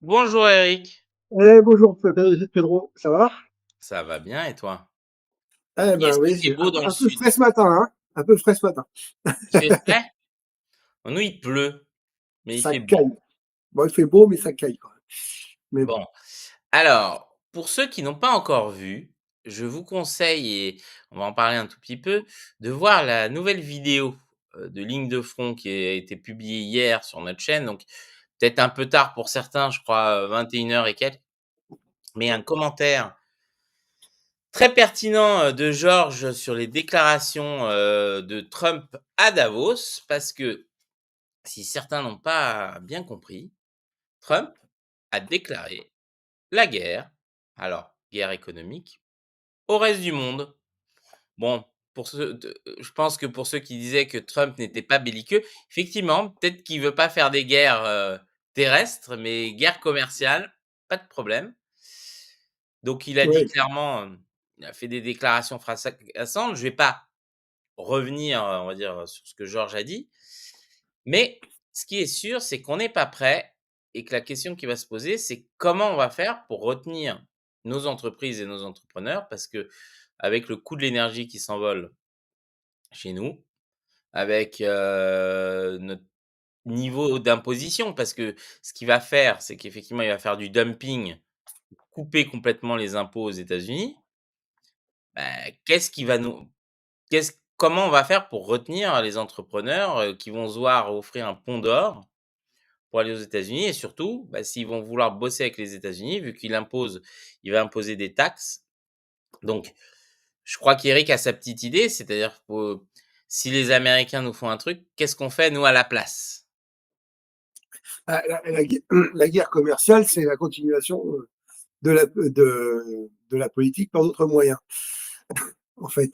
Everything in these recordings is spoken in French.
Bonjour Eric, Bonjour Pedro, ça va? ça va bien et toi? Eh ben Qu'est-ce oui, qu'il fait beau dans le un peu sud? frais ce matin, hein? Un peu frais ce matin. Il fait frais? Nous il pleut, mais il Ça fait beau. caille. Bon, il fait beau, mais ça caille quand même. Mais bon. Bon, alors, pour ceux qui n'ont pas encore vu, je vous conseille, et on va en parler un tout petit peu, de voir la nouvelle vidéo de Ligne de front qui a été publiée hier sur notre chaîne. Donc, peut-être un peu tard pour certains, je crois 21 h et quelques, mais un commentaire très pertinent de Georges sur les déclarations de Trump à Davos, parce que si certains n'ont pas bien compris, Trump a déclaré la guerre, alors guerre économique, au reste du monde. Bon, je pense que pour ceux qui disaient que Trump n'était pas belliqueux, effectivement, peut-être qu'il veut pas faire des guerres terrestres, mais guerre commerciale, pas de problème. Donc il a dit Oui. clairement, il a fait des déclarations fracassantes. Je vais pas revenir, on va dire, sur ce que Georges a dit. Mais ce qui est sûr, c'est qu'on n'est pas prêt et que la question qui va se poser, c'est comment on va faire pour retenir nos entreprises et nos entrepreneurs parce que avec le coût de l'énergie qui s'envole chez nous, avec notre niveau d'imposition, parce que ce qu'il va faire, c'est qu'effectivement, il va faire du dumping, couper complètement les impôts aux États-Unis. Bah, qu'est-ce qui va nous comment on va faire pour retenir les entrepreneurs qui vont se voir offrir un pont d'or pour aller aux États-Unis et surtout, bah, s'ils vont vouloir bosser avec les États-Unis, vu il va imposer des taxes. Donc, je crois qu'Eric a sa petite idée, c'est-à-dire que si les Américains nous font un truc, qu'est-ce qu'on fait nous à la place? La guerre commerciale, c'est la continuation de la politique par d'autres moyens, en fait.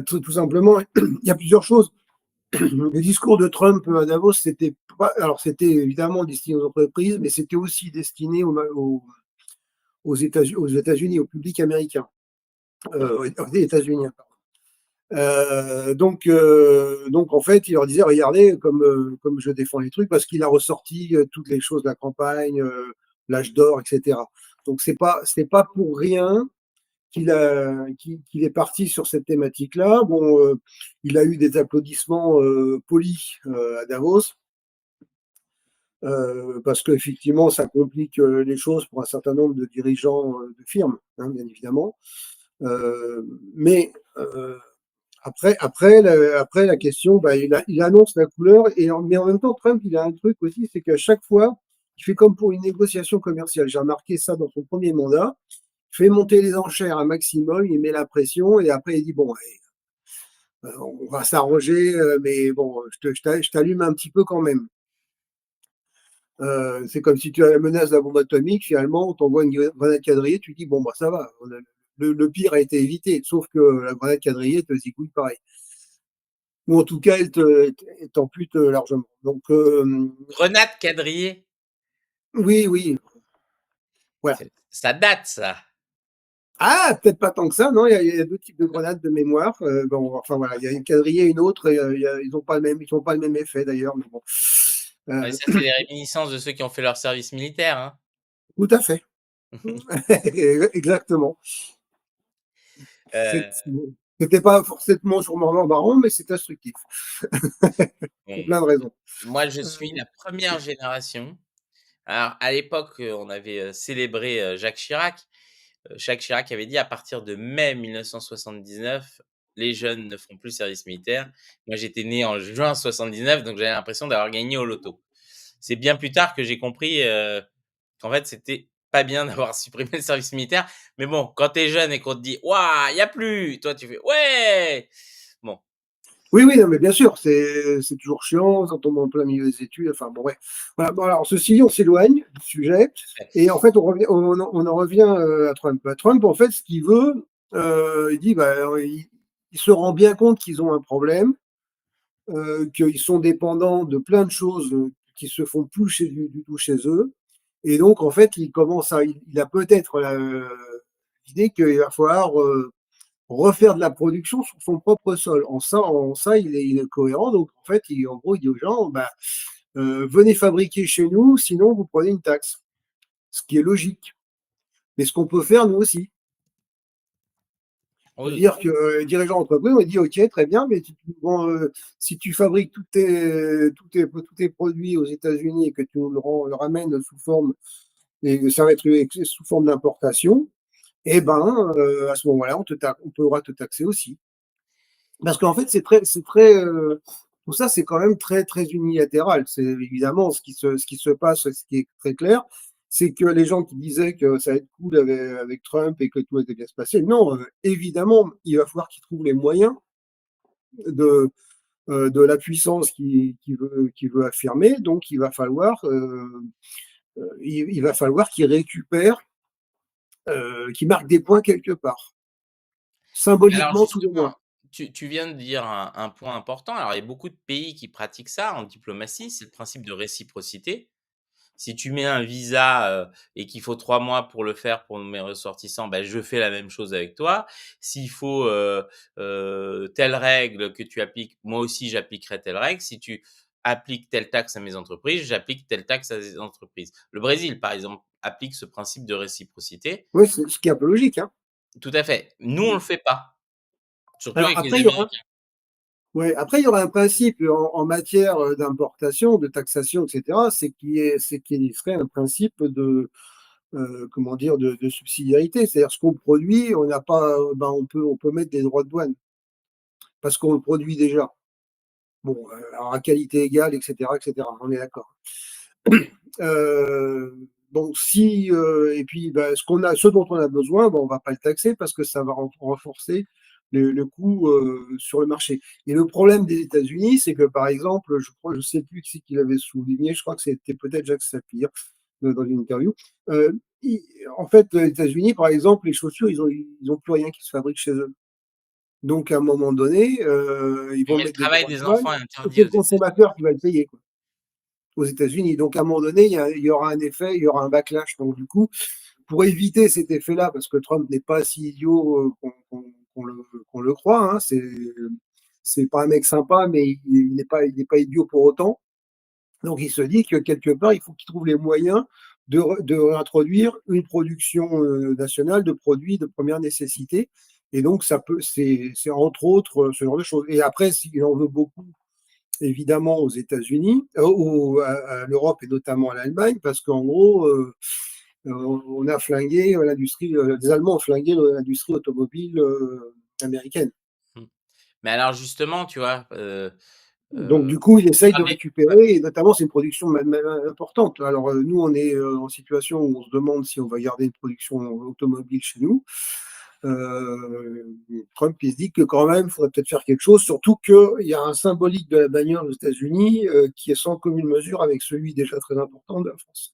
Tout simplement, il y a plusieurs choses. Le discours de Trump à Davos, c'était pas, alors c'était évidemment destiné aux entreprises, mais c'était aussi destiné aux États-Unis, au public américain, Mmh. aux États-Unis. Donc en fait, il leur disait, regardez comme je défends les trucs, parce qu'il a ressorti toutes les choses de la campagne, l'âge d'or, etc. Donc c'est pas pour rien qu'il est parti sur cette thématique-là. Bon, il a eu des applaudissements polis à Davos, parce qu'effectivement, ça complique les choses pour un certain nombre de dirigeants de firmes, hein, bien évidemment. Euh, mais après, la question, bah, il annonce la couleur, mais en même temps, Trump, il a un truc aussi, c'est qu'à chaque fois, il fait comme pour une négociation commerciale. J'ai remarqué ça dans son premier mandat. Il fait monter les enchères un maximum, il met la pression, et après, il dit, bon, allez, on va s'arranger, mais bon, je t'allume un petit peu quand même. C'est comme si tu as la menace de la bombe atomique, finalement, on t'envoie une grenade quadrillée, tu dis, bon, bah, ça va, le pire a été évité, sauf que la grenade quadrillée te zigouille pareil. Ou en tout cas, elle t'ampute largement. Donc, Grenade quadrillée, oui, oui, voilà. ça date ça. Ah, peut-être pas tant que ça, non, il y a deux types de grenades de mémoire. Bon, enfin voilà, il y a une quadrillée et une autre, et, ils n'ont pas le même effet d'ailleurs, mais bon. Mais Euh, ça, c'est les réminiscences de ceux qui ont fait leur service militaire, hein. Tout à fait. Exactement. Heu, C'était pas forcément sur Mordor Baron, mais c'est instructif, pour bon, plein de raisons. moi, je suis Euh, la première génération. Alors, à l'époque, on avait célébré Jacques Chirac. Jacques Chirac avait dit: «À partir de mai 1979, les jeunes ne feront plus le service militaire». Moi, j'étais né en juin 79, donc j'avais l'impression d'avoir gagné au loto. C'est bien plus tard que j'ai compris, qu'en fait, c'était pas bien d'avoir supprimé le service militaire. Mais bon, quand tu es jeune et qu'on te dit: «Waouh, il y a plus!» toi, tu fais: «Ouais!» Bon, Oui, oui, non, mais bien sûr, c'est toujours chiant, ça tombe en plein milieu des études. Enfin, bon, ouais. Voilà. Bon, alors, ceci dit, on s'éloigne du sujet. Et en fait, on en revient à Trump. Trump, en fait, ce qu'il veut, il dit, bah, il se rend bien compte qu'ils ont un problème, qu'ils sont dépendants de plein de choses qui se font plus du tout chez eux. Et donc, en fait, il a peut-être l'idée qu'il va falloir refaire de la production sur son propre sol. En ça il est cohérent. Donc, en fait, en gros, il dit aux gens, bah, venez fabriquer chez nous, sinon vous prenez une taxe. ce qui est logique. Mais ce qu'on peut faire, nous aussi. Oui. C'est-à-dire que les dirigeants d'entreprise ont dit: «OK, très bien, mais bon, si tu fabriques tous tes produits aux États-Unis et que tu nous le ramènes sous forme et ça va être sous forme d'importation, et ben, à ce moment-là, on pourra te taxer aussi». Parce qu'en fait, tout ça, c'est quand même très, très unilatéral. C'est évidemment ce qui se passe, ce qui est très clair, c'est que les gens qui disaient que ça va être cool avec Trump et que tout allait bien se passer, non, évidemment, il va falloir qu'ils trouvent les moyens de, de la puissance qui veut affirmer. Donc, il va falloir qu'ils récupèrent, qu'ils marquent des points quelque part, Alors symboliquement tout le justement, moins. tu viens de dire un point important. Alors il y a beaucoup de pays qui pratiquent ça en diplomatie, c'est le principe de réciprocité. Si tu mets un visa, et qu'il faut 3 mois pour le faire pour mes ressortissants, bah, je fais la même chose avec toi. S'il faut, telle règle que tu appliques, moi aussi j'appliquerai telle règle. Si tu appliques telle taxe à mes entreprises, j'applique telle taxe à ces entreprises. Le Brésil, par exemple, applique ce principe de réciprocité. Oui, c'est ce qui est un peu logique, hein. Tout à fait. Nous, on le fait pas, surtout Alors avec les après, il y aura Américains. Ouais, après, il y aura un principe en matière d'importation, de taxation, etc. C'est qu'il serait un principe comment dire, de subsidiarité. C'est-à-dire, ce qu'on produit, on n'a pas, ben, on peut mettre des droits de douane parce qu'on le produit déjà. Bon, alors à qualité égale, etc., etc. On est d'accord. Donc, et puis, ben, ce dont on a besoin, ben, on va pas le taxer parce que ça va renforcer le coût sur le marché. Et le problème des États-Unis, c'est que, par exemple, je crois, je sais plus qui c'est qui l'avait souligné, je crois que c'était peut-être Jacques Sapir dans une interview. Euh, il- En fait, les États-Unis, par exemple, les chaussures, ils ont plus rien qui se fabrique chez eux. Donc, à un moment donné, ils Oui, vont mais le mettre des travail droits de des douane, enfants est sauf interdit c'est aux le États-Unis. consommateur qui va le payer, quoi, aux États-Unis. Donc, à un moment donné, il y aura un effet, il y aura un backlash. Donc, du coup, pour éviter cet effet-là, parce que Trump n'est pas si idiot qu'on le croit, hein, c'est pas un mec sympa, mais il n'est pas idiot pour autant. Donc, il se dit que quelque part, il faut qu'il trouve les moyens de réintroduire une production nationale de produits de première nécessité. Et donc, c'est entre autres ce genre de choses. Et après, s'il en veut beaucoup, évidemment, aux États-Unis, à l'Europe et notamment à l'Allemagne, parce qu'en gros, on a flingué l'industrie, les Allemands ont flingué l'industrie automobile américaine. Mmh. Mais alors justement, tu vois, Donc, heu, du coup, ils essayent de avec récupérer, et notamment, c'est une production importante. Alors, nous, on est en situation où on se demande si on va garder une production automobile chez nous. Euh, Trump, il se dit que quand même, il faudrait peut-être faire quelque chose, surtout qu'il y a un symbolique de la bagnole aux États-Unis qui est sans commune mesure avec celui déjà très important de la France.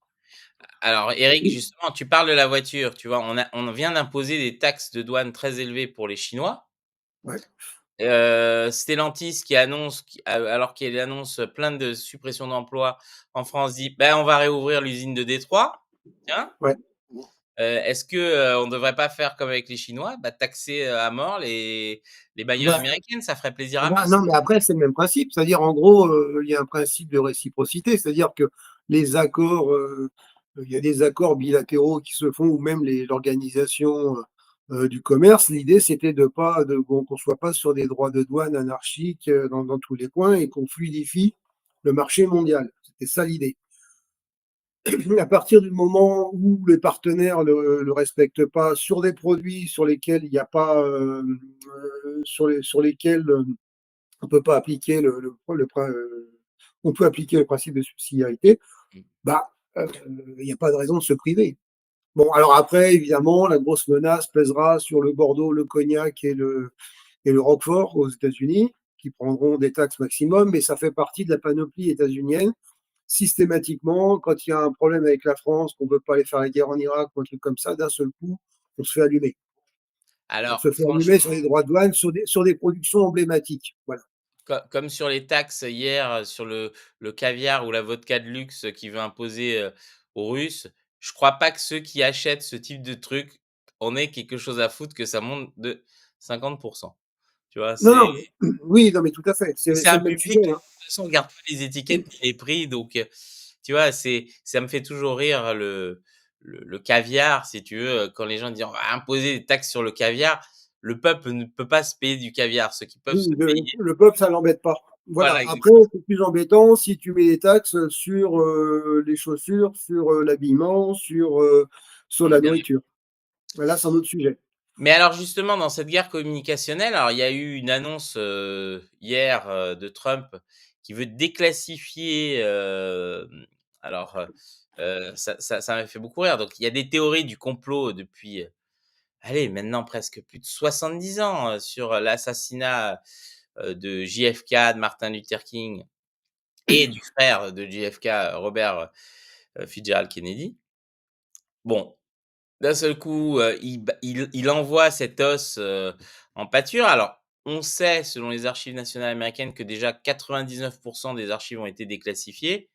alors Eric, justement, tu parles de la voiture, tu vois? On vient d'imposer des taxes de douane très élevées pour les Chinois. Ouais, Stellantis qui annonce alors qu'il annonce plein de suppressions d'emplois en France, dit: «Ben, on va réouvrir l'usine de Détroit». Tiens, ouais. est-ce que, on ne devrait pas faire comme avec les Chinois? Bah, taxer, à mort les bagnoles Bah, américaines, ça ferait plaisir à bah, Musk. non, mais après, c'est le même principe. C'est-à-dire, en gros, il y a un principe de réciprocité. C'est-à-dire que les accords, il y a des accords bilatéraux qui se font, ou même l'organisation du commerce. L'idée, c'était qu'on ne soit pas sur des droits de douane anarchiques dans tous les coins et qu'on fluidifie le marché mondial. C'était ça l'idée. À partir du moment où les partenaires ne le respectent pas sur des produits sur lesquels il n'y a pas, sur lesquels on peut pas appliquer on peut appliquer le principe de subsidiarité, Mmh. bah, il n'y a pas de raison de se priver. Bon, alors après, évidemment, la grosse menace pèsera sur le Bordeaux, le Cognac et le Roquefort aux États-Unis, qui prendront des taxes maximum, mais ça fait partie de la panoplie états-unienne. Systématiquement, quand il y a un problème avec la France, qu'on ne veut pas aller faire la guerre en Irak ou un truc comme ça, d'un seul coup, on se fait allumer. On Alors se fait allumer sur franchement, les droits de douane, sur des productions emblématiques. Voilà. comme sur les taxes hier, sur le caviar ou la vodka de luxe qui veut imposer, aux Russes, je crois pas que ceux qui achètent ce type de truc en aient quelque chose à foutre que ça monte de 50. Tu vois? Non, C'est non, mais oui, non, mais tout à fait. C'est c'est c'est un le même public, sujet, de hein. toute façon, on regarde pas les étiquettes ni les prix, donc tu vois? Ça me fait toujours rire le caviar, si tu veux, quand les gens disent: «On va imposer des taxes sur le caviar», le peuple ne peut pas se payer du caviar. Ceux qui peuvent se Oui, payer, le peuple, ça l'embête pas. voilà, Voilà. Après, exactement. c'est plus embêtant si tu mets des taxes sur les chaussures, sur l'habillement, sur la Bien. nourriture. Là, c'est un autre sujet. Mais alors justement, dans cette guerre communicationnelle, alors il y a eu une annonce, hier, de Trump qui veut déclassifier, alors, ça m'a fait beaucoup rire. Donc il y a des théories du complot depuis, allez, maintenant presque plus de 70 ans, sur l'assassinat, de JFK, de Martin Luther King et du frère de JFK, Robert, Fitzgerald Kennedy. Bon, d'un seul coup, il envoie cet os, en pâture. Alors, on sait, selon les archives nationales américaines, que déjà 99 des archives ont été déclassifiées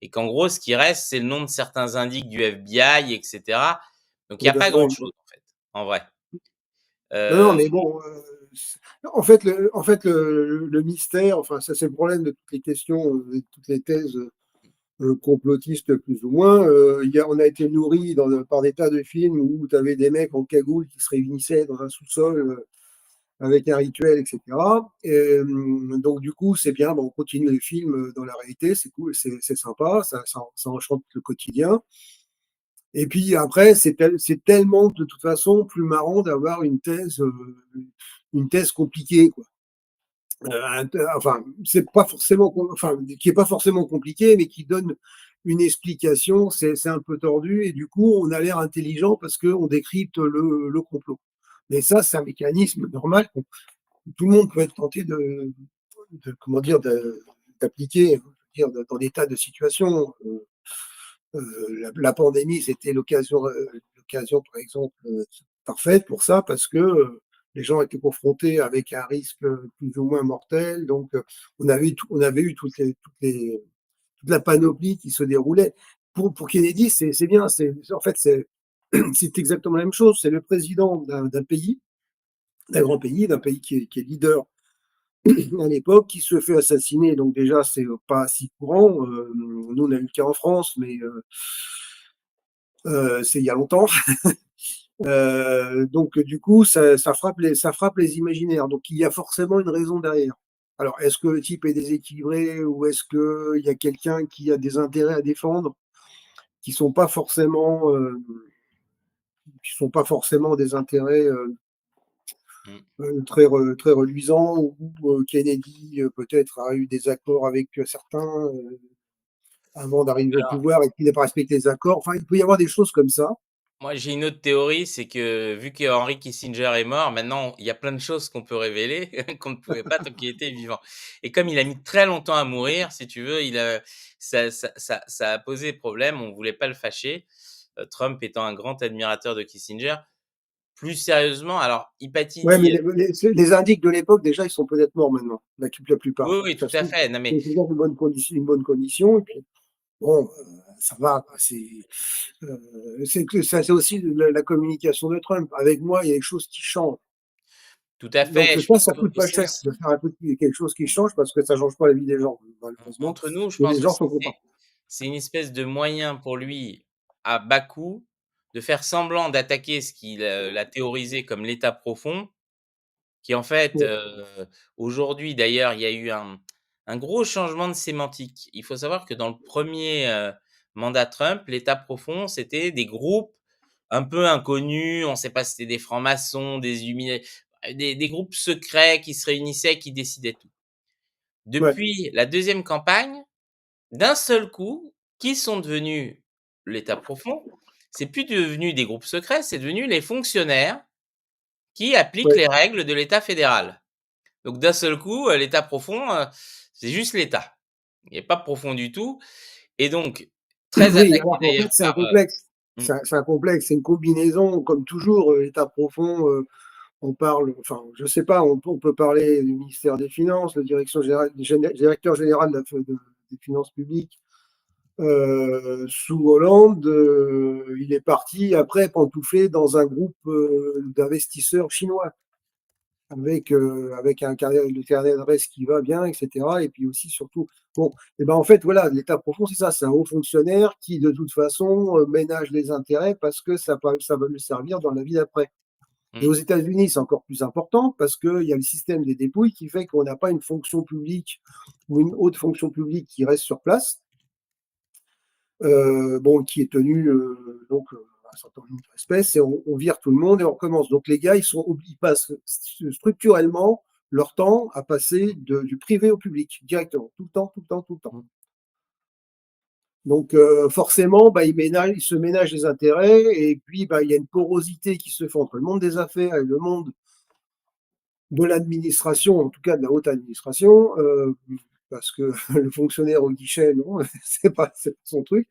et qu'en gros, ce qui reste, c'est le nom de certains indices du FBI et cetera. Donc il y Oui, a pas bon, grand-chose, en fait, en vrai. non, non, Heu, mais bon, en fait, le mystère, enfin, ça, c'est le problème de toutes les questions, de toutes les thèses complotistes, plus ou moins. On a été nourri par des tas de films où tu avais des mecs en cagoule qui se réunissaient dans un sous-sol avec un rituel, etc. Donc, du coup, c'est bien, bon, on continue les films dans la réalité, c'est cool, c'est sympa, ça enchante le quotidien. Et puis après, c'est tellement de toute façon plus marrant d'avoir une thèse compliquée, quoi. Enfin, c'est pas forcément, enfin, qui est pas forcément compliquée, mais qui donne une explication. C'est un peu tordu et du coup, on a l'air intelligent parce qu'on décrypte le complot. Mais ça, c'est un mécanisme normal. Tout le monde peut être tenté comment dire, d'appliquer, dans des tas de situations. La pandémie, c'était l'occasion, par exemple, parfaite pour ça, parce que les gens étaient confrontés avec un risque plus ou moins mortel. Donc, on avait eu toute la panoplie qui se déroulait. Pour Kennedy, c'est bien. En fait, c'est exactement la même chose. C'est le président d'un pays, d'un grand pays, d'un pays qui est leader à l'époque, qui se fait assassiner. Donc déjà, c'est pas si courant. Nous, on a eu le cas en France, mais c'est il y a longtemps. Donc du coup, ça frappe les imaginaires. Donc il y a forcément une raison derrière. Alors, est-ce que le type est déséquilibré ou est-ce qu'il y a quelqu'un qui a des intérêts à défendre qui sont pas forcément, des intérêts mmh. très reluisants, ou Kennedy peut-être a eu des accords avec certains avant d'arriver au Alors, pouvoir et qu'il n'a pas respecté les accords. Enfin, il peut y avoir des choses comme ça. moi, j'ai une autre théorie, c'est que vu que Henry Kissinger est mort, maintenant, il y a plein de choses qu'on peut révéler qu'on ne pouvait pas tant qu'il était vivant. Et comme il a mis très longtemps à mourir, si tu veux, ça a posé problème, on voulait pas le fâcher, Trump étant un grand admirateur de Kissinger. Plus sérieusement, alors Ouais, mais Hipatidi, les indices de l'époque, déjà, ils sont peut-être morts maintenant, la plupart. oui, Donc oui, ça tout se à trouve, fait. Non, mais c'est toujours une bonne condition. Et puis, bon, ça va, quoi. C'est que ça, c'est aussi la communication de Trump. Avec moi, il y a des choses qui changent. tout à Donc fait, je ça, pense ça que coûte pas c'est cher aussi de faire quelque chose qui change parce que ça change pas la vie des gens, malheureusement. entre nous, je Et pense les que gens sont contents. c'est une espèce de moyen pour lui, à bas coût, de faire semblant d'attaquer ce qu'il, a théorisé comme l'état profond, qui en fait, Ouais, aujourd'hui d'ailleurs, il y a eu un gros changement de sémantique. Il faut savoir que dans le premier mandat Trump, l'état profond, c'était des groupes un peu inconnus, on ne sait pas si c'était des francs-maçons, des des groupes secrets qui se réunissaient, qui décidaient tout. ouais, Depuis la deuxième campagne, d'un seul coup, qui sont devenus l'État profond? C'est plus devenu des groupes secrets, c'est devenu les fonctionnaires qui appliquent ouais. les règles de l'État fédéral. Donc d'un seul coup, l'État profond, c'est juste l'État. Il est pas profond du tout et donc très Oui, attaqué alors qu'en d'ailleurs fait, c'est un par, complexe. mmh, C'est un complexe, c'est une combinaison, comme toujours, état profond. On parle, enfin, je sais pas, on peut parler du ministère des Finances, le directeur général des finances publiques sous Hollande. Il est parti après pantoufler dans un groupe d'investisseurs chinois. avec un carnet le carnet d'adresses qui va bien et cetera et puis aussi surtout bon et ben, en fait, voilà, l'État profond, c'est ça, c'est un haut fonctionnaire qui de toute façon, ménage les intérêts parce que ça va lui servir dans la vie d'après et Mmh. aux États-Unis, c'est encore plus important parce qu'il y a le système des dépouilles qui fait qu'on n'a pas une fonction publique ou une haute fonction publique qui reste sur place, bon, qui est tenue, donc un certain nombre de respect, et on vire tout le monde et on recommence. Donc les gars, ils passent structurellement leur temps à passer du privé au public directement, tout le temps, tout le temps, tout le temps. Mmh. Donc forcément, bah, ils se ménagent les intérêts et puis bah, il y a une porosité qui se fait entre le monde des affaires et le monde de l'administration, en tout cas de la haute administration, parce que le fonctionnaire au guichet, non, c'est pas son truc.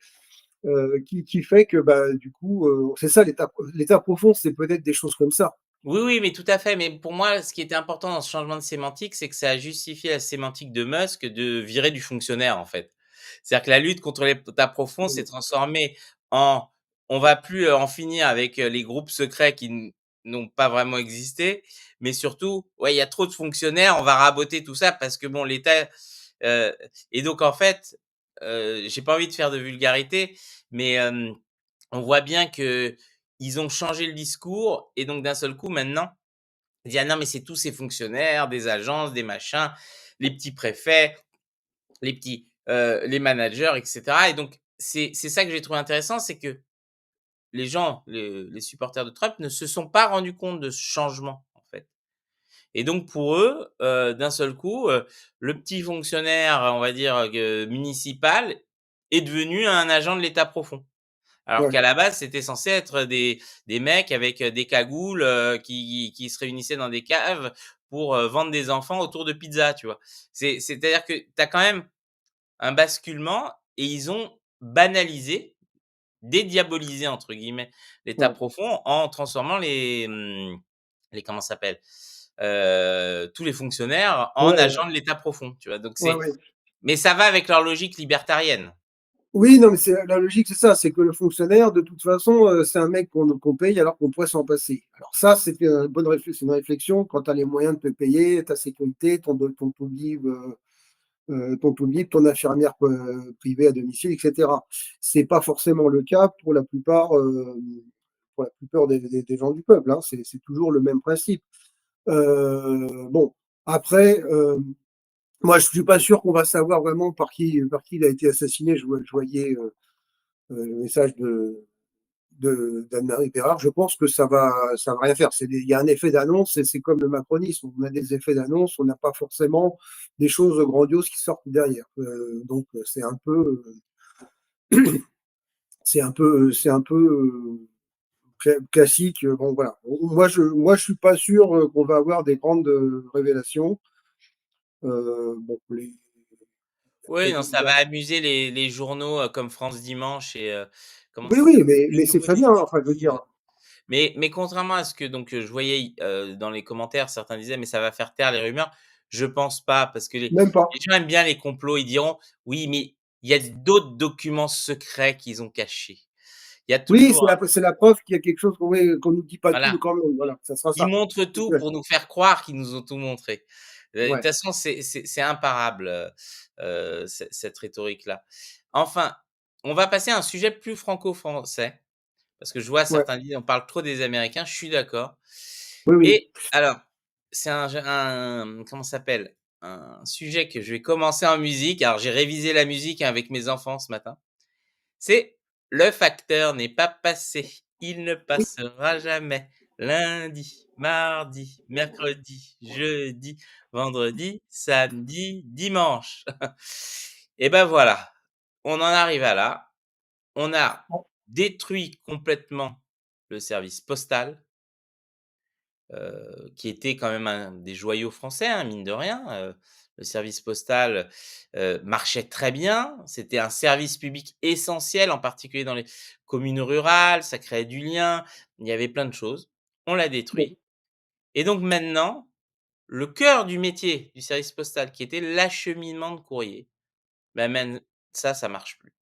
Qui fait que bah, du coup, c'est ça l'état profond, c'est peut-être des choses comme ça. Oui, oui, mais tout à fait, mais pour moi, ce qui était important dans ce changement de sémantique, c'est que ça a justifié la sémantique de Musk de virer du fonctionnaire, en fait. C'est-à-dire que la lutte contre l'État profond s'est transformée en on va plus, en finir avec, les groupes secrets qui n'ont pas vraiment existé, mais surtout, ouais, il y a trop de fonctionnaires, on va raboter tout ça parce que bon, l'État, heu et donc en fait, j'ai pas envie de faire de vulgarité, mais on voit bien que ils ont changé le discours et donc d'un seul coup maintenant, ils disent: «Ah non mais c'est tous ces fonctionnaires, des agences, des machins, les petits préfets, les managers et cetera» et donc c'est ça que j'ai trouvé intéressant, c'est que les gens, les supporters de Trump ne se sont pas rendus compte de ce changement, en fait et donc pour eux, d'un seul coup, le petit fonctionnaire, on va dire, municipal est devenu un agent de l'État profond. Alors Ouais. qu'à la base, c'était censé être des mecs avec, des cagoules, qui se réunissaient dans des caves pour, vendre des enfants autour de pizzas, tu vois? C'est-à-dire que tu as quand même un basculement et ils ont banalisé, «dédiabolisé» entre guillemets, l'état Ouais. profond en transformant les comment ça s'appelle? Tous les fonctionnaires Ouais, en ouais, agents de l'état profond, tu vois? Donc ouais, c'est ouais. mais ça va avec leur logique libertarienne. Oui, non, mais c'est la logique, c'est ça, c'est que le fonctionnaire, de toute façon, c'est un mec qu'on paye alors qu'on pourrait s'en passer. Alors ça, c'est une réflexion quand tu as les moyens de te payer ta sécurité, ton taux libre, ton taux libre, ton infirmière privée à domicile, et cetera. C'est pas forcément le cas pour la plupart des gens du peuple, hein. C'est toujours le même principe. Bon, après, moi, je suis pas sûr qu'on va savoir vraiment par qui il a été assassiné. Je voyais le message d'Anne-Marie Bérard. Je pense que ça va rien faire. Il y a un effet d'annonce et c'est comme le macronisme. On a des effets d'annonce, on n'a pas forcément des choses grandioses qui sortent derrière. Donc, c'est un peu classique. Bon, voilà. Moi, je suis pas sûr qu'on va avoir des grandes révélations. Bon, Oui, non, il ça y a- va amuser les journaux, comme France Dimanche et comment oui, ça oui, s'appelle? mais Le c'est Nouveau très bien. Enfin, je veux dire, Détective. Mais contrairement à ce que donc, je voyais, dans les commentaires, certains disaient: «Mais ça va faire taire les rumeurs». Je pense pas parce que les même pas. les gens aiment bien les complots. Ils diront: «Oui, mais il y a d'autres documents secrets qu'ils ont cachés». Il y a Oui, toujours un c'est la preuve qu'il y a quelque chose qu'on nous dit pas tout voilà. quand même. Voilà, ça sera Ils ça. montrent C'est tout que- pour nous faire croire qu'ils nous ont tout montré. De toute Ouais. façon, c'est imparable, cette rhétorique-là. Enfin, on va passer à un sujet plus franco-français, parce que je vois Ouais. certains disent: «On parle trop des Américains», je suis d'accord Oui, oui. et alors, c'est comment ça s'appelle? Un sujet que je vais commencer en musique. Alors j'ai révisé la musique avec mes enfants ce matin. C'est le facteur n'est pas passé, il ne Oui. passera jamais. Lundi, mardi, mercredi, jeudi, vendredi, samedi, dimanche. Et ben voilà, on en arrive à là. On a détruit complètement le service postal, qui était quand même un des joyaux français, hein, mine de rien. Le service postal, marchait très bien. C'était un service public essentiel, en particulier dans les communes rurales, ça créait du lien, il y avait plein de choses. On l'a Bon. détruit et donc maintenant, le cœur du métier du service postal qui était l'acheminement de courrier, bah, maine ça marche plus.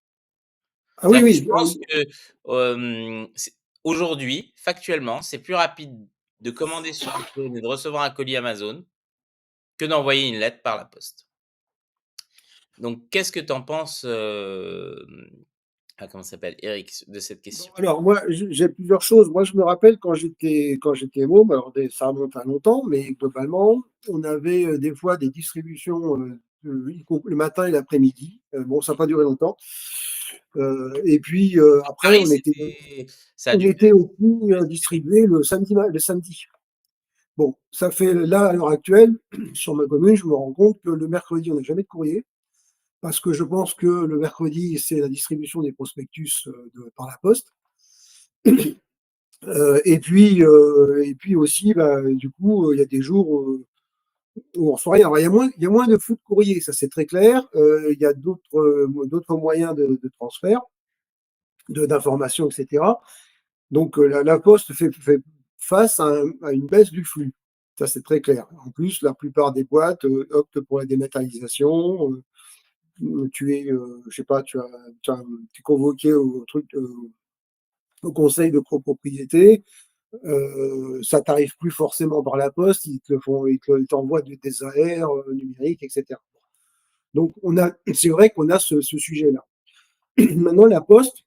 Ah oui, C'est-à-dire que je oui. pense que, c'est aujourd'hui, factuellement, c'est plus rapide de commander sur Amazon et de recevoir un colis Amazon que d'envoyer une lettre par la poste. Donc qu'est-ce que tu en penses, comment ça s'appelle? Eric, de cette Bon, question? alors moi, j'ai plusieurs choses. Moi, je me rappelle quand j'étais môme, alors ça remonte à longtemps, mais globalement, on avait des fois des distributions le matin et l'après-midi. Bon, ça n'a pas duré longtemps. Et puis À après, Paris, ça a on duré était aussi distribué le samedi. Bon, ça fait là, à l'heure actuelle, sur ma commune, je me rends compte que le mercredi, on n'a jamais de courrier, parce que je pense que le mercredi, c'est la distribution des prospectus par la poste. Et puis aussi, bah, du coup, il y a des jours où on reçoit rien. Alors, il y a moins de flux de courrier, ça c'est très clair. Il y a d'autres moyens de transfert, d'information, etc. Donc la Poste fait face à une baisse du flux. Ça c'est très clair. En plus, la plupart des boîtes optent pour la dématérialisation. Je sais pas, tu es convoqué au conseil de copropriété. Ça t'arrive plus forcément par la poste, ils t'envoient des AR numériques, etc. Donc c'est vrai qu'on a ce sujet-là. Maintenant, la poste,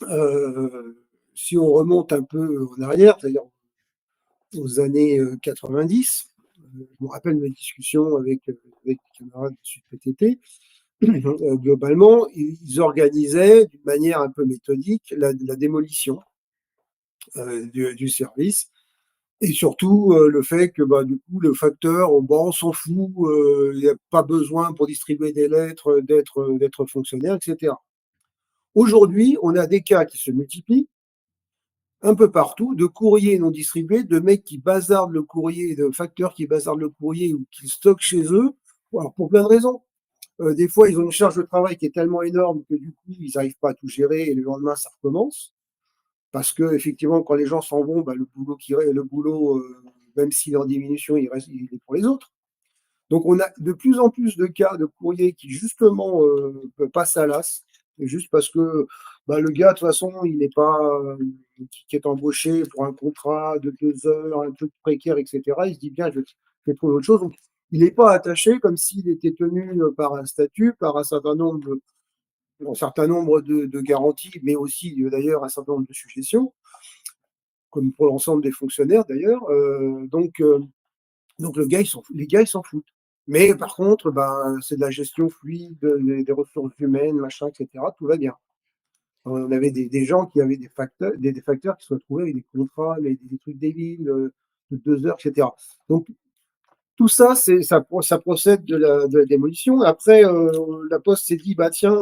euh, si on remonte un peu en arrière, c'est-à-dire aux années 90, je me rappelle mes discussions avec des camarades de Sud PTT, globalement, ils organisaient d'une manière un peu méthodique la démolition du service. Et surtout, le fait que bah, du coup, le facteur, bon, on s'en fout, il n'y a pas besoin pour distribuer des lettres d'être fonctionnaire, etc. Aujourd'hui, on a des cas qui se multiplient un peu partout, de courriers non distribués, de mecs qui bazardent le courrier, de facteurs qui bazardent le courrier ou qui le stockent chez eux, alors pour plein de raisons. Des fois, ils ont une charge de travail qui est tellement énorme que du coup, ils n'arrivent pas à tout gérer et le lendemain, ça recommence. Parce que effectivement, quand les gens s'en vont, bah, le boulot, même s'il est en diminution, il est pour les autres. Donc, on a de plus en plus de cas de courriers qui justement passent à l'as, juste parce que bah, le gars, de toute façon, il n'est pas qui est embauché pour un contrat de 2 heures, un truc précaire, etc. Il se dit bien, je vais trouver autre chose. Donc, il n'est pas attaché comme s'il était tenu par un statut, par un certain nombre de garanties, mais aussi d'ailleurs un certain nombre de suggestions comme pour l'ensemble des fonctionnaires d'ailleurs. Donc les gars, ils s'en foutent. Mais par contre, ben, c'est de la gestion fluide des ressources humaines, machin, etc. Tout va bien. On avait des gens qui avaient des facteurs qui se retrouvaient avec des contrats, des trucs débiles de 2 heures, etc. Donc tout ça, ça procède de la démolition. Après, la Poste s'est dit, bah tiens,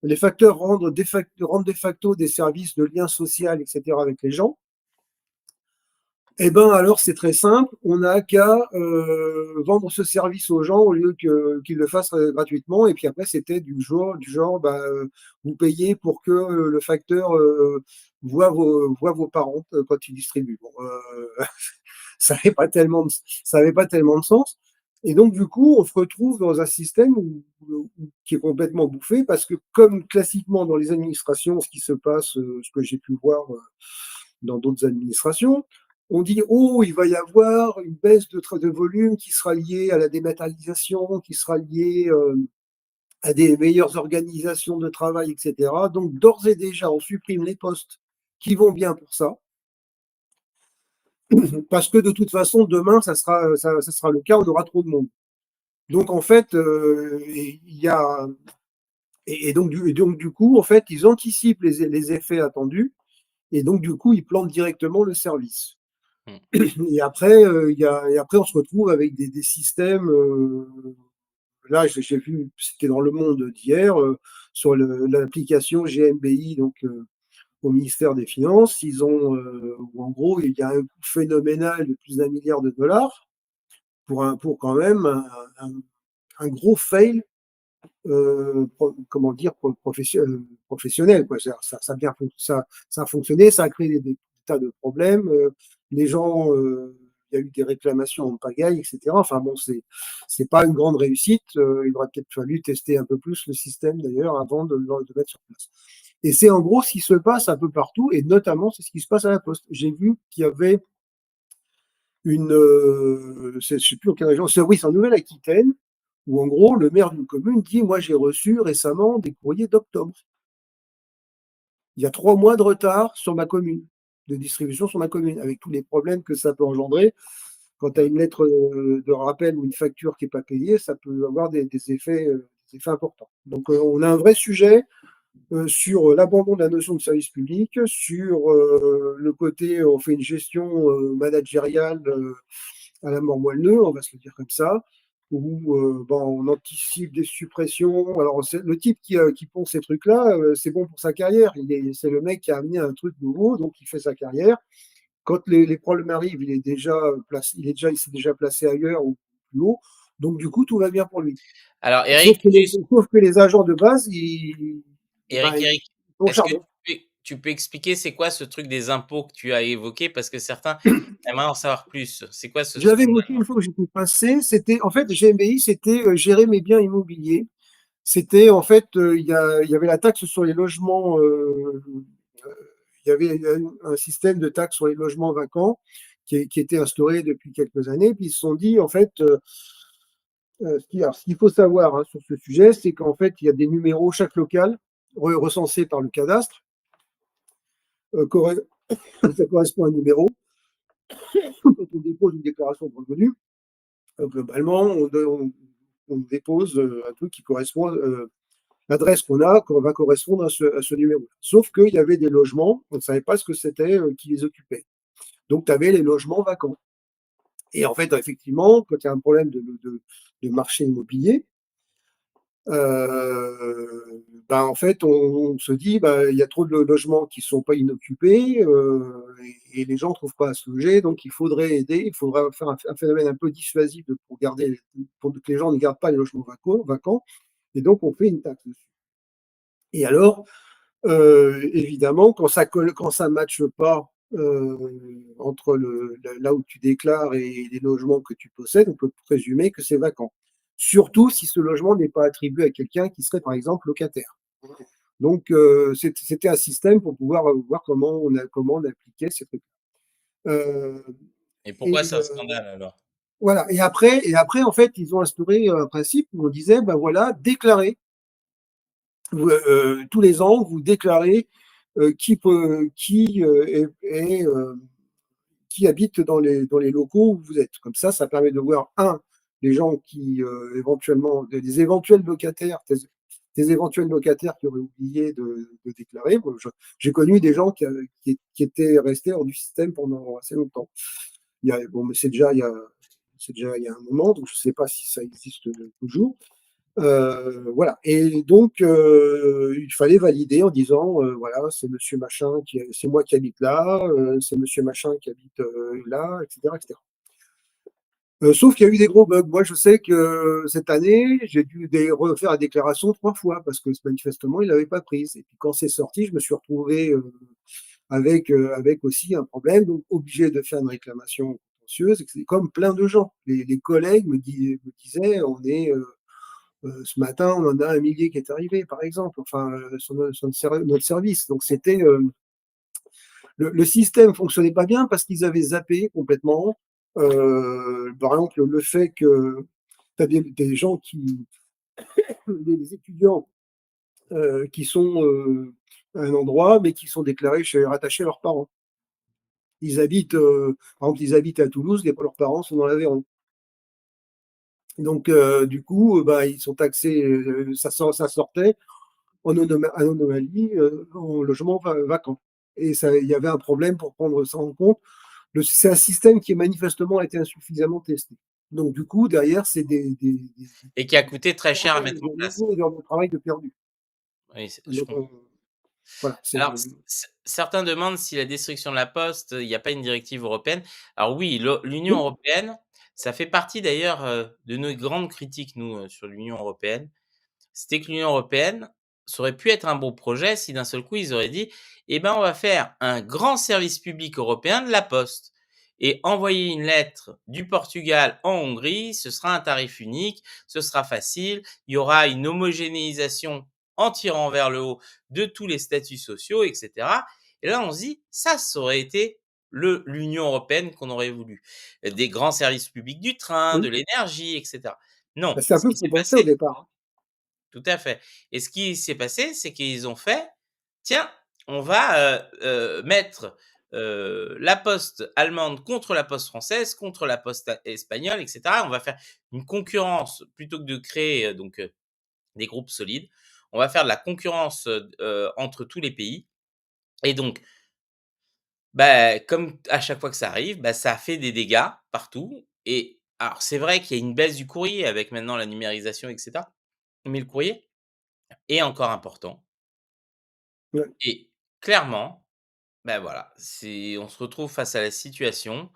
les facteurs rendent de facto des services de lien social, etc. avec les gens. Eh ben alors c'est très simple, on n'a qu'à vendre ce service aux gens au lieu qu'ils le fassent gratuitement. Et puis après c'était du genre bah, vous payez pour que le facteur voit vos parents quand il distribue. Bon, ça n'avait pas tellement ça avait pas tellement de sens. Et donc du coup on se retrouve dans un système qui est complètement bouffé parce que comme classiquement dans les administrations, ce qui se passe, ce que j'ai pu voir dans d'autres administrations. On dit, oh, il va y avoir une baisse de volume qui sera liée à la dématérialisation, qui sera liée à des meilleures organisations de travail, etc. Donc, d'ores et déjà, on supprime les postes qui vont bien pour ça, parce que de toute façon, demain, ça sera le cas, on aura trop de monde. Donc, en fait, il y a. Donc, du coup, en fait, ils anticipent les effets attendus, et donc, du coup, ils plantent directement le service. Mmh. Et après, et après, on se retrouve avec des systèmes. Là, j'ai vu, c'était dans le monde d'hier, sur l'application GMBI, donc au ministère des Finances. Où en gros, il y a un coût phénoménal de plus d'1 milliard de dollars pour quand même un gros fail comment dire, professionnel. Quoi. Ça a fonctionné, ça a créé des tas de problèmes. Les gens, il y a eu des réclamations en pagaille, etc. Enfin bon, c'est pas une grande réussite. Il aurait peut-être fallu tester un peu plus le système d'ailleurs avant de mettre sur place. Et c'est en gros ce qui se passe un peu partout, et notamment c'est ce qui se passe à la Poste. J'ai vu qu'il y avait je sais plus en quelle région, oui, c'est en Nouvelle-Aquitaine, où en gros, le maire d'une commune dit, moi j'ai reçu récemment des courriers d'octobre. Il y a 3 mois de retard sur ma commune, de distribution sur ma commune, avec tous les problèmes que ça peut engendrer. Quand tu as Mmh. une lettre de rappel ou une facture qui n'est pas payée, ça peut avoir des effets importants. Donc on a un vrai sujet sur l'abandon de la notion de service public, sur le côté, on fait une gestion managériale à la mort moelleux, on va se le dire comme ça, où ben, on anticipe des suppressions. Alors, le type qui pond ces trucs-là, c'est bon pour sa carrière. C'est le mec qui a amené un truc nouveau, donc il fait sa carrière. Quand les problèmes arrivent, il s'est déjà placé ailleurs ou plus haut. Donc, du coup, tout va bien pour lui. Alors Sauf Eric, que les, juste sauf que les agents de base, ben, Eric, ils sont au est-ce que charbon. tu peux expliquer c'est quoi ce truc des impôts que tu as évoqué? Parce que certains aimeraient en savoir plus. C'est quoi ce J'avais scandale? évoqué une fois que j'étais passé, c'était en fait GMBI, c'était gérer mes biens immobiliers. C'était en fait, il y avait la taxe sur les logements, il y avait un système de taxe sur les logements vacants qui était instauré depuis quelques années. Puis ils se sont dit, en fait, ce qu'il faut savoir hein, sur ce sujet, c'est qu'en fait, il y a des numéros, chaque local, recensé par le cadastre, ça correspond à un numéro. Quand on dépose une déclaration de revenus, globalement, on dépose un truc qui correspond l'adresse qu'on a va correspondre à ce numéro. Sauf qu'il y avait des logements, on ne savait pas ce que c'était qui les occupait. Donc, tu avais les logements vacants. Et en fait, effectivement, quand il y a un problème de marché immobilier, ben, en fait, on se dit, ben, il y a trop de logements qui ne sont pas inoccupés et les gens ne trouvent pas à se loger, donc il faudrait aider, il faudrait faire un phénomène un peu dissuasif pour que les gens ne gardent pas les logements vacants, et donc on fait une taxe dessus. Et alors, évidemment, quand ça ne matche pas entre là où tu déclares et les logements que tu possèdes, on peut présumer que c'est vacant. Surtout si ce logement n'est pas attribué à quelqu'un qui serait, par exemple, locataire. Donc, c'était un système pour pouvoir voir comment on appliquait ces trucs. Euh, Et pourquoi et c'est un scandale alors? voilà. Et après, en fait, ils ont instauré un principe où on disait, ben voilà, déclarer tous les ans, vous déclarez qui habite dans les locaux où vous êtes. Comme ça permet de voir, les gens qui éventuellement, des éventuels locataires, des éventuels locataires qui auraient oublié de déclarer. Bon, j'ai connu des gens qui étaient restés hors du système pendant assez longtemps. Bon, mais c'est déjà il y a un moment, donc je ne sais pas si ça existe toujours. Voilà. Et donc, il fallait valider en disant, voilà, c'est monsieur machin, c'est moi qui habite là, c'est monsieur machin qui habite là, etc., etc. Sauf qu'il y a eu des gros bugs. Moi, je sais que cette année, j'ai dû refaire la déclaration 3 fois parce que manifestement, il l'avait pas prise. Et puis quand c'est sorti, je me suis retrouvé avec aussi un problème, donc obligé de faire une réclamation contentieuse. Et c'est comme plein de gens. Les collègues me disaient, ce matin, on en a 1 millier qui est arrivé, par exemple, enfin, sur notre service. Donc, le système fonctionnait pas bien parce qu'ils avaient zappé complètement. Par exemple, le fait que tu as des gens des étudiants qui sont à un endroit, mais qui sont déclarés rattachés à leurs parents. Par exemple, ils habitent à Toulouse, leurs parents sont dans l'Aveyron. Donc, du coup, bah, ils sont taxés, ça sortait en anomalie en logement vacant. Et il y avait un problème pour prendre ça en compte. C'est un système qui manifestement a été insuffisamment testé. Donc du coup, derrière, c'est Et qui a coûté très cher à centaines mettre en place. d'heures de travail de perdu. Oui, je Donc comprends. voilà, Alors, certains demandent si la destruction de la poste, il n'y a pas une directive européenne. Alors oui, l'Union oui, européenne, ça fait partie d'ailleurs, de nos grandes critiques, nous, sur l'Union européenne. C'était que l'Union européenne, ça aurait pu être un beau projet si d'un seul coup ils auraient dit: «Eh ben, on va faire un grand service public européen de la poste et envoyer une lettre du Portugal en Hongrie, ce sera un tarif unique, ce sera facile, il y aura une homogénéisation en tirant vers le haut de tous les statuts sociaux et cetera» et là on se dit: ça aurait été l'Union européenne qu'on aurait voulu. Des grands services publics du train, de Oui. l'énergie et cetera. Non, Bah, c'est un ce peu qui ce qu'on s'est pensait au passé départ, hein. tout à fait et ce qui s'est passé, c'est qu'ils ont fait: «Tiens, on va, mettre, la poste allemande contre la poste française, contre la poste espagnole et cetera. On va faire une concurrence plutôt que de créer, des groupes solides. On va faire de la concurrence, entre tous les pays et donc bah, comme à chaque fois que ça arrive, bah, ça fait des dégâts partout et alors c'est vrai qu'il y a une baisse du courrier avec maintenant la numérisation et cetera, mais le courrier est encore important Ouais. et clairement, bah, voilà, c'est on se retrouve face à la situation,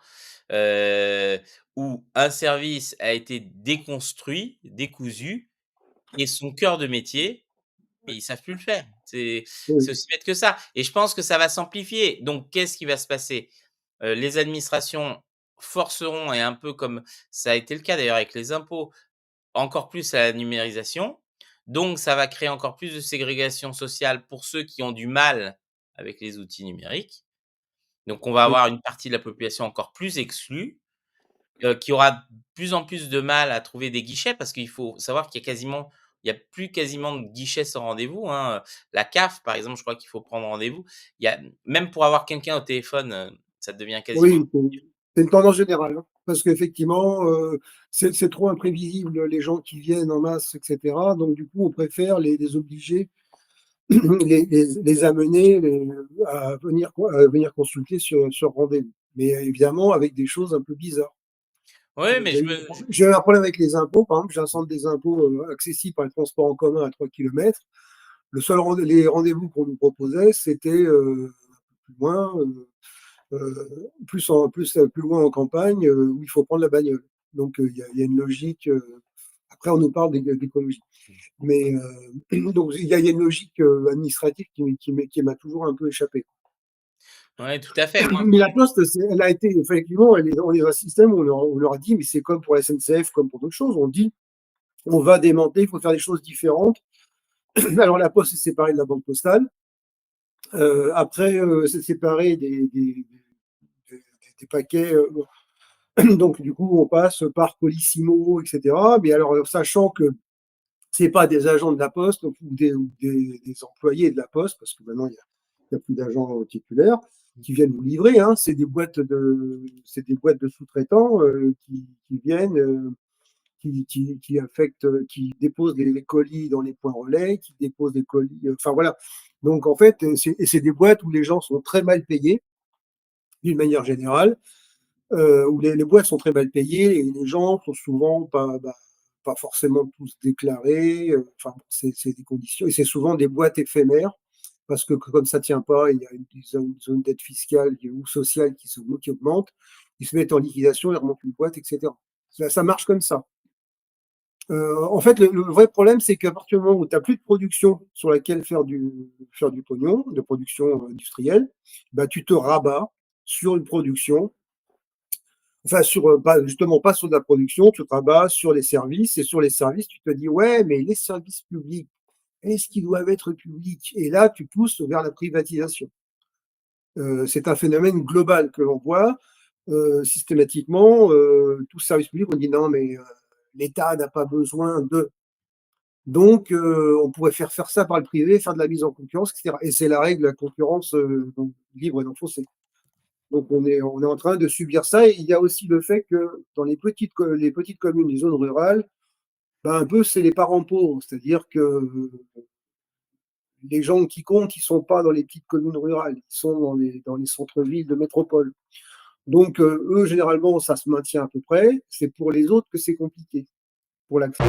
heu, où un service a été déconstruit, décousu et son cœur de métier, mais ils savent plus le faire. C'est Oui. aussi bête que ça et je pense que ça va s'amplifier. Donc qu'est-ce qui va se passer? Les administrations forceront et un peu comme ça a été le cas d'ailleurs avec les impôts, encore plus à la numérisation. Donc ça va créer encore plus de ségrégation sociale pour ceux qui ont du mal avec les outils numériques. Donc on va Oui. avoir une partie de la population encore plus exclue, qui aura de plus en plus de mal à trouver des guichets parce qu'il faut savoir il y a plus quasiment de guichets sans rendez-vous, hein, la CAF, par exemple, je crois qu'il faut prendre rendez-vous. Il y a même pour avoir quelqu'un au téléphone, ça devient quasiment Oui, c'est une tendance générale, hein, parce qu'effectivement, c'est trop imprévisible, les gens qui viennent en masse et cetera, donc du coup, on préfère les obliger, les amener à venir consulter sur rendez-vous. Mais évidemment, avec des choses un peu bizarres. oui, mais J'ai eu un problème avec les impôts, par exemple, j'ai un centre des impôts, accessible par les transports en commun à 3 kilomètres. Les rendez-vous qu'on nous proposait, c'était, plus loin, plus loin en campagne, où il faut prendre la bagnole. Donc, il y a une logique, après on nous parle d'écologie. Mais, donc il y a une logique, administrative qui m'a toujours un peu échappé. ouais, tout à fait. Moi Mais la Poste, elle a été effectivement, on est dans un système où on leur a dit, mais c'est comme pour la SNCF, comme pour d'autres choses, on dit: «On va démanteler, il faut faire des choses différentes». Alors la Poste s'est séparée de la banque postale, après, s'est séparée des paquets, donc du coup, on passe par Colissimo et cetera. Mais alors, sachant que c'est pas des agents de la Poste ou des employés de la Poste, parce que maintenant il y a plus d'agents titulaires qui viennent vous livrer, hein. C'est des boîtes de sous-traitants, qui viennent, qui affectent, qui déposent les colis dans les points relais, qui déposent des colis, enfin voilà. Donc en fait, c'est des boîtes où les gens sont très mal payés, d'une manière générale, où les boîtes sont très mal payées et les gens sont souvent pas forcément tous déclarés. Enfin, bon, c'est des conditions et c'est souvent des boîtes éphémères parce que comme ça tient pas, il y a une zone d'aide fiscale ou sociale qui augmente. Ils se mettent en liquidation, ils remontent une boîte, etc. Ça marche comme ça. En fait, le vrai problème, c'est qu'à partir du moment où tu n'as plus de production sur laquelle faire du pognon, de production industrielle, bah, tu te rabats sur une production. Enfin, justement, pas sur de la production, tu travailles sur les services, et sur les services, tu te dis, ouais, mais les services publics, est-ce qu'ils doivent être publics? Et là, tu pousses vers la privatisation. C'est un phénomène global que l'on voit systématiquement. Tout service public, on dit non, mais l'État n'a pas besoin de. Donc, on pourrait faire ça par le privé, faire de la mise en concurrence, etc. Et c'est la règle de la concurrence libre et non faussée. Donc on est en train de subir ça. Et il y a aussi le fait que dans les petites communes, les zones rurales, ben, un peu c'est les parents pauvres, c'est-à-dire que les gens qui comptent, ils sont pas dans les petites communes rurales, ils sont dans les centres-villes de métropole. Donc eux, généralement, ça se maintient à peu près. C'est pour les autres que c'est compliqué pour l'accès.